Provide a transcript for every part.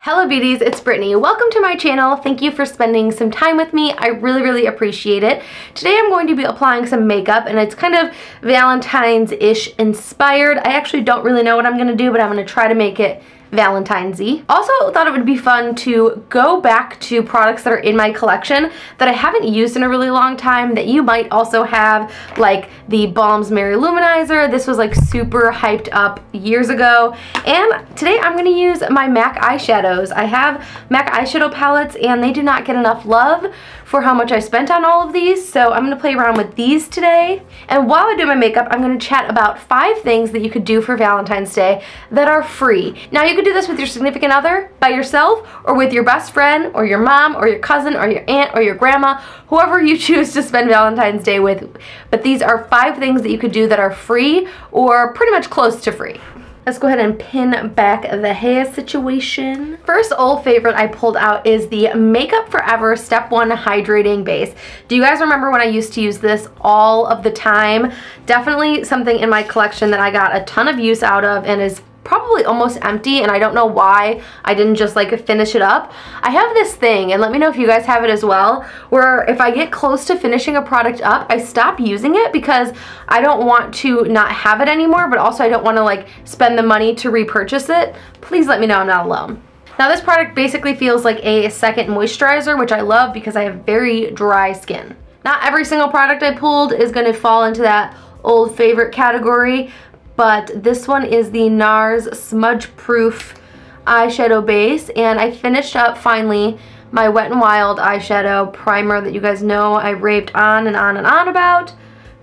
Hello beauties, it's Brittany. Welcome to my channel. Thank you for spending some time with me. I really appreciate it. Today I'm going to be applying some makeup and it's kind of Valentine's-ish inspired. I actually don't really know what I'm going to do, but I'm going to try to make it Valentine's-y. Also thought it would be fun to go back to products that are in my collection that I haven't used in a really long time that you might also have, like the Balms Mary Luminizer. This was like super hyped up years ago. And today I'm going to use my MAC eyeshadows. I have MAC eyeshadow palettes and they do not get enough love for how much I spent on all of these, so I'm going to play around with these today. And while I do my makeup, I'm going to chat about 5 things that you could do for Valentine's Day that are free. Now you could do this with your significant other, by yourself, or with your best friend, or your mom, or your cousin, or your aunt, or your grandma, whoever you choose to spend Valentine's Day with. But these are 5 things that you could do that are free, or pretty much close to free. Let's go ahead and pin back the hair situation. First old favorite I pulled out is the Makeup Forever Step 1 Hydrating Base. Do you guys remember when I used to use this all of the time? Definitely something in my collection that I got a ton of use out of and is probably almost empty, and I don't know why I didn't just like finish it up. I have this thing, and let me know if you guys have it as well, where if I get close to finishing a product up, I stop using it because I don't want to not have it anymore, but also I don't want to like spend the money to repurchase it. Please let me know I'm not alone. Now this product basically feels like a second moisturizer, which I love because I have very dry skin. Not every single product I pulled is going to fall into that old favorite category, but this one is the NARS Smudge Proof eyeshadow base, and I finished up finally my Wet n Wild eyeshadow primer that you guys know I raved on and on and on about.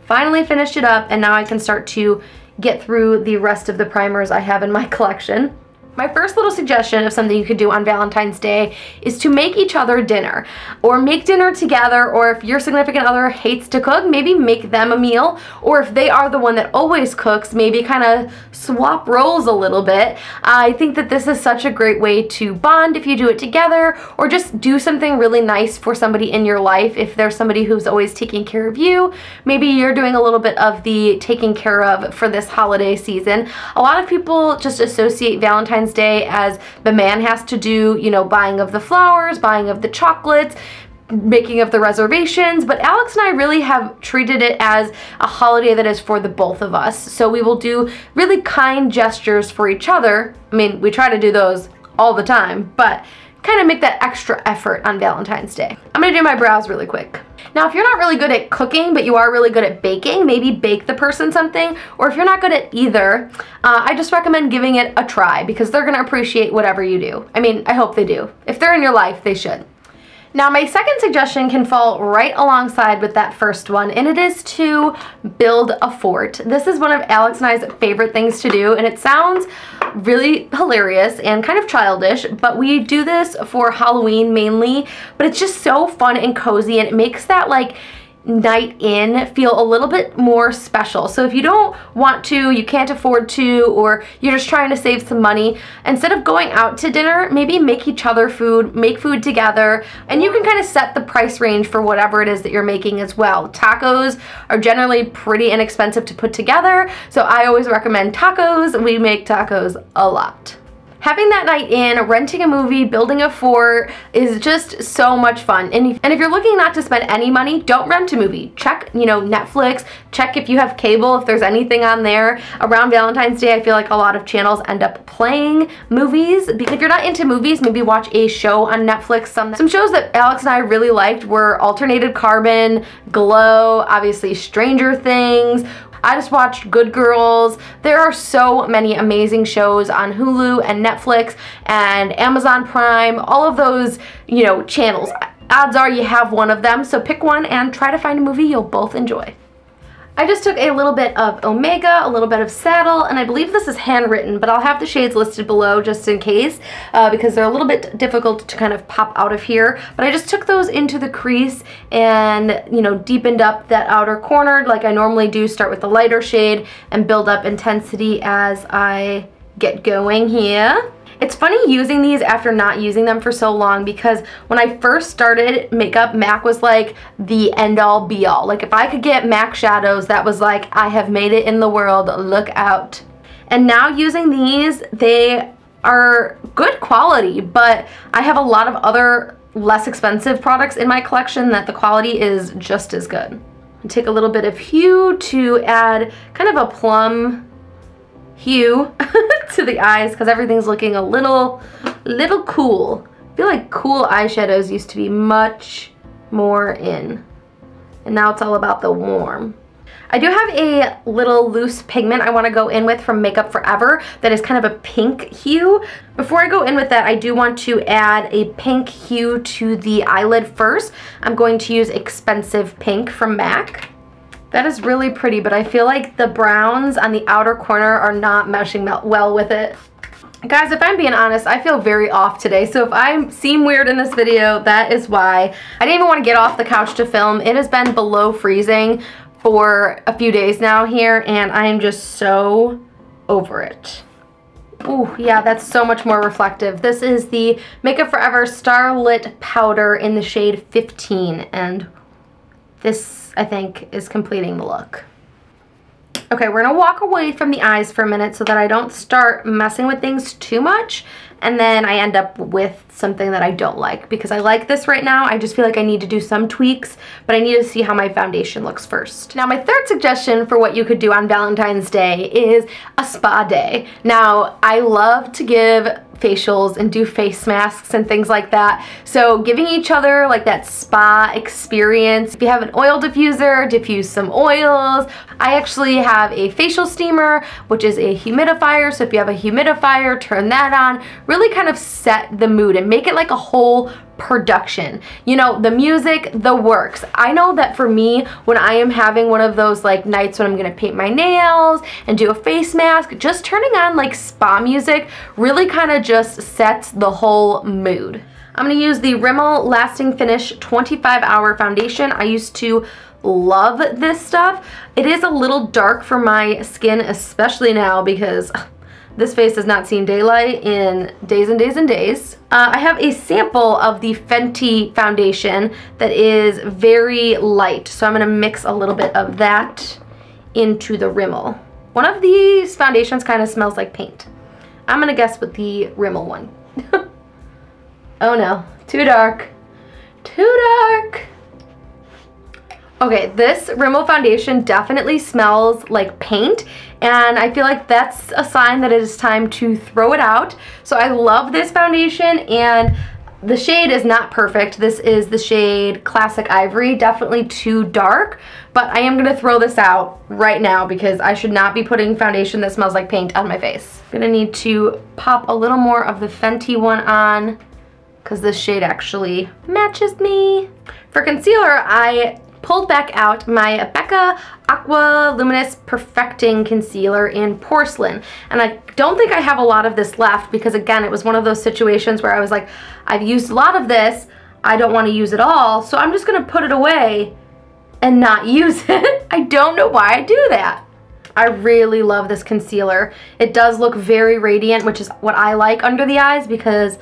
Finally finished it up, and now I can start to get through the rest of the primers I have in my collection. My first little suggestion of something you could do on Valentine's Day is to make each other dinner, or make dinner together, or if your significant other hates to cook, maybe make them a meal, or if they are the one that always cooks, maybe kind of swap roles a little bit. I think that this is such a great way to bond if you do it together, or just do something really nice for somebody in your life. If there's somebody who's always taking care of you, maybe you're doing a little bit of the taking care of for this holiday season. A lot of people just associate Valentine's Day as the man has to do, you know, buying of the flowers, buying of the chocolates, making of the reservations, but Alex and I really have treated it as a holiday that is for the both of us. So we will do really kind gestures for each other. I mean, we try to do those all the time, but kind of make that extra effort on Valentine's Day. I'm gonna do my brows really quick. Now, if you're not really good at cooking, but you are really good at baking, maybe bake the person something, or if you're not good at either, I just recommend giving it a try because they're gonna appreciate whatever you do. I mean, I hope they do. If they're in your life, they should. Now, my second suggestion can fall right alongside with that first one, and it is to build a fort. This is one of Alex and I's favorite things to do, and it sounds really hilarious and kind of childish, but we do this for Halloween mainly, but it's just so fun and cozy, and it makes that like night in feel a little bit more special. So if you don't want to, you can't afford to, or you're just trying to save some money, instead of going out to dinner, maybe make each other food, make food together, and you can kind of set the price range for whatever it is that you're making as well. Tacos are generally pretty inexpensive to put together, so I always recommend tacos. We make tacos a lot. Having that night in, renting a movie, building a fort is just so much fun. And if you're looking not to spend any money, don't rent a movie. Check, you know, Netflix, check if you have cable, if there's anything on there. Around Valentine's Day, I feel like a lot of channels end up playing movies. If you're not into movies, maybe watch a show on Netflix. Some shows that Alex and I really liked were Alternated Carbon, Glow, obviously Stranger Things. I just watched Good Girls. There are so many amazing shows on Hulu and Netflix and Amazon Prime, all of those, you know, channels. Odds are you have one of them, so pick one and try to find a movie you'll both enjoy. I just took a little bit of Omega, a little bit of Saddle, and I believe this is handwritten, but I'll have the shades listed below just in case because they're a little bit difficult to kind of pop out of here. But I just took those into the crease and, you know, deepened up that outer corner like I normally do. Start with the lighter shade and build up intensity as I get going here. It's funny using these after not using them for so long because when I first started makeup, MAC was like the end-all be-all. Like if I could get MAC shadows, that was like, I have made it in the world, look out. And now using these, they are good quality, but I have a lot of other less expensive products in my collection that the quality is just as good. And take a little bit of hue to add kind of a plum hue to the eyes because everything's looking a little cool. I feel like cool eyeshadows used to be much more in, and now it's all about the warm. I do have a little loose pigment I want to go in with from Makeup Forever that is kind of a pink hue. Before I go in with that, I do want to add a pink hue to the eyelid first. I'm going to use Expensive Pink from MAC. That is really pretty, but I feel like the browns on the outer corner are not meshing well with it. Guys, if I'm being honest, I feel very off today, so if I seem weird in this video, that is why. I didn't even want to get off the couch to film. It has been below freezing for a few days now here, and I am just so over it. Ooh, yeah, that's so much more reflective. This is the Makeup Forever Starlit Powder in the shade 15, and this, I think, is completing the look. Okay, we're gonna walk away from the eyes for a minute so that I don't start messing with things too much, and then I end up with something that I don't like, because I like this right now. I just feel like I need to do some tweaks, but I need to see how my foundation looks first. Now, my third suggestion for what you could do on Valentine's Day is a spa day. Now, I love to give facials and do face masks and things like that, so giving each other like that spa experience. If you have an oil diffuser, diffuse some oils. I actually have a facial steamer, which is a humidifier, so if you have a humidifier, turn that on. Really kind of set the mood and make it like a whole production. You know, the music, the works. I know that for me, when I am having one of those like nights when I'm gonna paint my nails and do a face mask, just turning on like spa music really kind of just sets the whole mood. I'm gonna use the Rimmel Lasting Finish 25-Hour Foundation. I used to love this stuff. It is a little dark for my skin, especially now because this face has not seen daylight in days and days and days. I have a sample of the Fenty foundation that is very light, so I'm gonna mix a little bit of that into the Rimmel. One of these foundations kind of smells like paint. I'm gonna guess with the Rimmel one. Oh no, too dark, too dark. Okay, this Rimmel foundation definitely smells like paint, and I feel like that's a sign that it is time to throw it out. So I love this foundation, and the shade is not perfect. This is the shade Classic Ivory, definitely too dark, but I am gonna throw this out right now because I should not be putting foundation that smells like paint on my face. I'm gonna need to pop a little more of the Fenty one on because this shade actually matches me. For concealer, I pulled back out my BECCA Aqua Luminous Perfecting Concealer in Porcelain. And I don't think I have a lot of this left because, again, it was one of those situations where I was like, I've used a lot of this, I don't want to use it all, so I'm just going to put it away and not use it. I don't know why I do that. I really love this concealer. It does look very radiant, which is what I like under the eyes because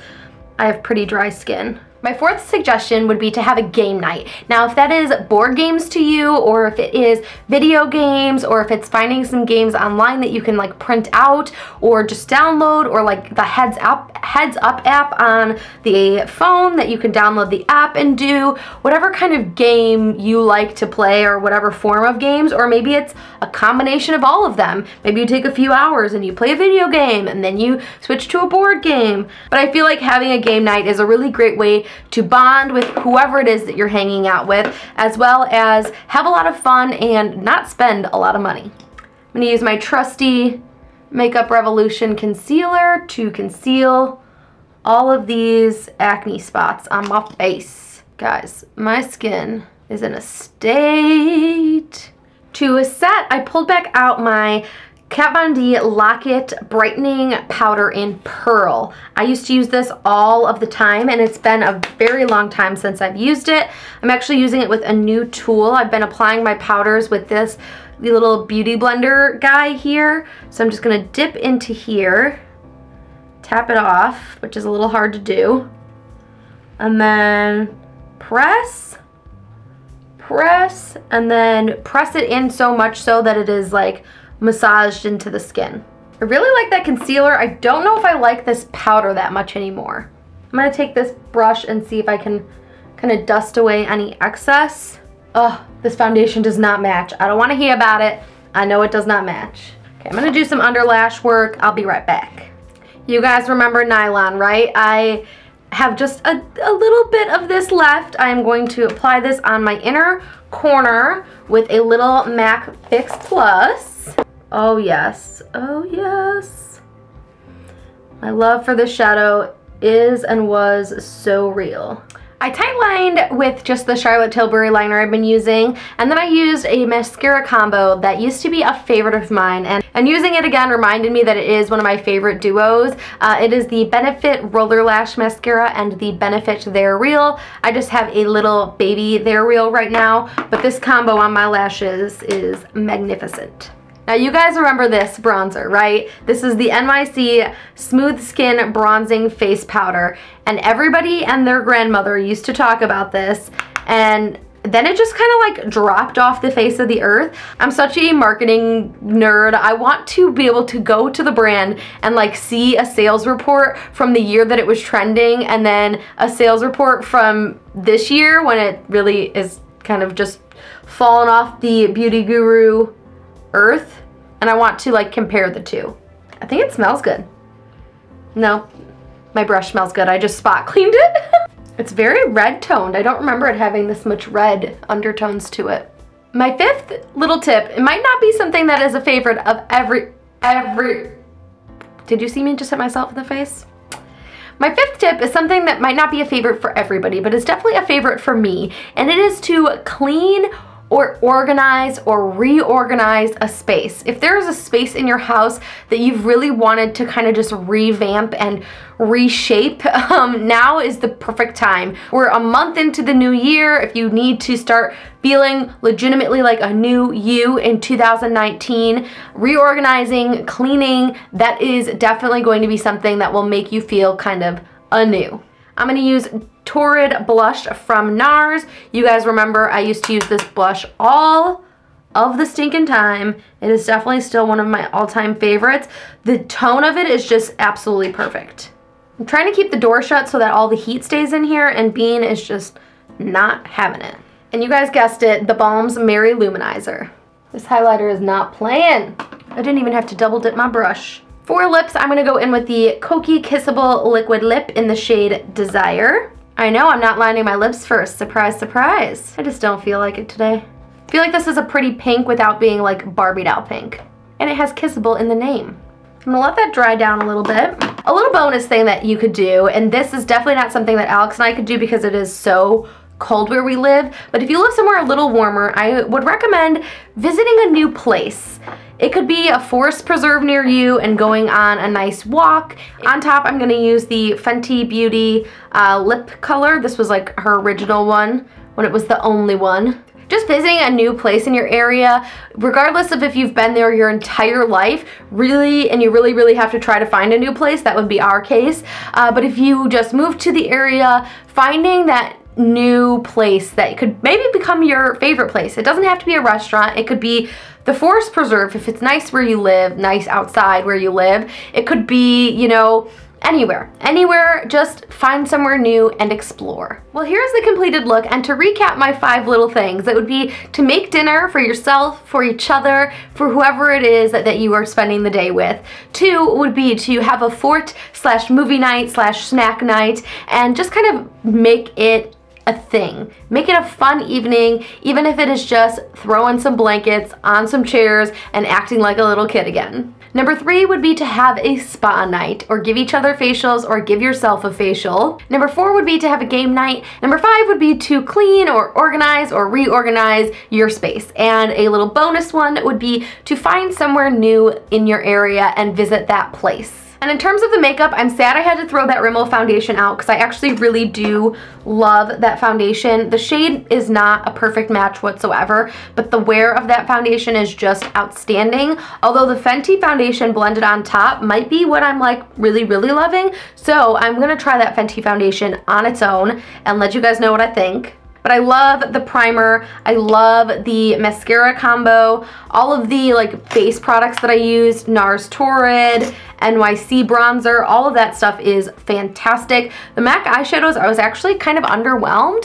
I have pretty dry skin. My fourth suggestion would be to have a game night. Now, if that is board games to you, or if it is video games, or if it's finding some games online that you can like print out or just download, or like the Heads Up app on the phone that you can download the app and do, whatever kind of game you like to play or whatever form of games, or maybe it's a combination of all of them. Maybe you take a few hours and you play a video game and then you switch to a board game. But I feel like having a game night is a really great way to bond with whoever it is that you're hanging out with, as well as have a lot of fun and not spend a lot of money. I'm going to use my trusty Makeup Revolution concealer to conceal all of these acne spots on my face. Guys, my skin is in a state. To set, I pulled back out my Kat Von D Lock-It Brightening Powder in Pearl. I used to use this all of the time, and it's been a very long time since I've used it. I'm actually using it with a new tool. I've been applying my powders with the little beauty blender guy here. So I'm just gonna dip into here, tap it off, which is a little hard to do, and then press, and then press it in so much so that it is like massaged into the skin. I really like that concealer. I don't know if I like this powder that much anymore. I'm gonna take this brush and see if I can kind of dust away any excess. Ugh, this foundation does not match. I don't wanna hear about it. I know it does not match. Okay, I'm gonna do some under lash work. I'll be right back. You guys remember nylon, right? I have just a little bit of this left. I'm going to apply this on my inner corner with a little MAC Fix Plus. Oh yes, oh yes. My love for this shadow is and was so real. I tightlined with just the Charlotte Tilbury liner I've been using, and then I used a mascara combo that used to be a favorite of mine, and using it again reminded me that it is one of my favorite duos. It is the Benefit Roller Lash Mascara and the Benefit They're Real. I just have a little baby They're Real right now, but this combo on my lashes is magnificent. Now you guys remember this bronzer, right? This is the NYC Smooth Skin Bronzing Face Powder, and everybody and their grandmother used to talk about this, and then it just kind of like dropped off the face of the earth. I'm such a marketing nerd. I want to be able to go to the brand and like see a sales report from the year that it was trending, and then a sales report from this year when it really is kind of just fallen off the beauty guru earth, and I want to like compare the two. I think it smells good. No, my brush smells good. I just spot cleaned it. It's very red toned. I don't remember it having this much red undertones to it. My fifth little tip, it might not be something that is a favorite of every, did you see me just hit myself in the face? My fifth tip is something that might not be a favorite for everybody, but it's definitely a favorite for me, and it is to clean or organize or reorganize a space. If there is a space in your house that you've really wanted to kind of just revamp and reshape, now is the perfect time. We're a month into the new year. If you need to start feeling legitimately like a new you in 2019, reorganizing, cleaning, that is definitely going to be something that will make you feel kind of anew. I'm gonna use Torrid blush from NARS. You guys remember I used to use this blush all of the stinking time. It is definitely still one of my all-time favorites. The tone of it is just absolutely perfect. I'm trying to keep the door shut so that all the heat stays in here, and Bean is just not having it. And you guys guessed it, the Balm's Merry Luminizer. This highlighter is not playing. I didn't even have to double dip my brush. For lips, I'm gonna go in with the KOKIE Kissable Liquid Lip in the shade Desire. I know I'm not lining my lips first, surprise, surprise. I just don't feel like it today. I feel like this is a pretty pink without being like Barbie doll pink. And it has Kissable in the name. I'm gonna let that dry down a little bit. A little bonus thing that you could do, and this is definitely not something that Alex and I could do because it is so cold where we live, but if you live somewhere a little warmer, I would recommend visiting a new place. It could be a forest preserve near you and going on a nice walk. On top, I'm gonna use the Fenty Beauty lip color. This was like her original one when it was the only one. Just visiting a new place in your area, regardless of if you've been there your entire life, and you really have to try to find a new place, that would be our case. But if you just moved to the area, finding that new place that could maybe become your favorite place. It doesn't have to be a restaurant. It could be the forest preserve if it's nice where you live, nice outside where you live. It could be, you know, anywhere, just find somewhere new and explore. Well, here's the completed look, and to recap my 5 little things, it would be to make dinner for yourself, for each other, for whoever it is that you are spending the day with. 2 would be to have a fort/movie night/snack night, and just kind of make it a thing. Make it a fun evening, even if it is just throwing some blankets on some chairs and acting like a little kid again. Number 3 would be to have a spa night, or give each other facials, or give yourself a facial. Number 4 would be to have a game night. Number 5 would be to clean or organize or reorganize your space. And a little bonus one would be to find somewhere new in your area and visit that place. And in terms of the makeup, I'm sad I had to throw that Rimmel foundation out because I actually really do love that foundation. The shade is not a perfect match whatsoever, but the wear of that foundation is just outstanding. Although the Fenty foundation blended on top might be what I'm like really loving. So I'm gonna try that Fenty foundation on its own and let you guys know what I think. But I love the primer. I love the mascara combo. All of the like base products that I use, NARS Torrid, NYC bronzer, all of that stuff is fantastic. The MAC eyeshadows, I was actually kind of underwhelmed,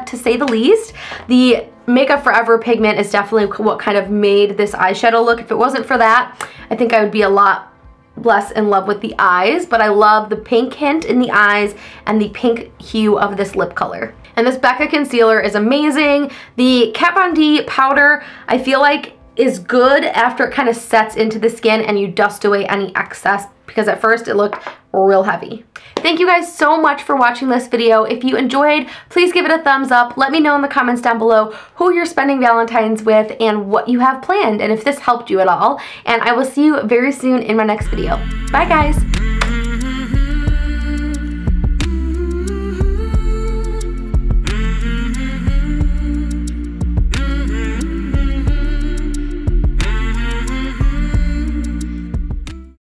to say the least. The Makeup Forever pigment is definitely what kind of made this eyeshadow look. If it wasn't for that, I think I would be a lot less in love with the eyes, but I love the pink hint in the eyes and the pink hue of this lip color. And this BECCA concealer is amazing. The Kat Von D powder, I feel like is good after it kind of sets into the skin and you dust away any excess, because at first it looked real heavy. Thank you guys so much for watching this video. If you enjoyed, please give it a thumbs up. Let me know in the comments down below who you're spending Valentine's with and what you have planned and if this helped you at all. And I will see you very soon in my next video. Bye guys.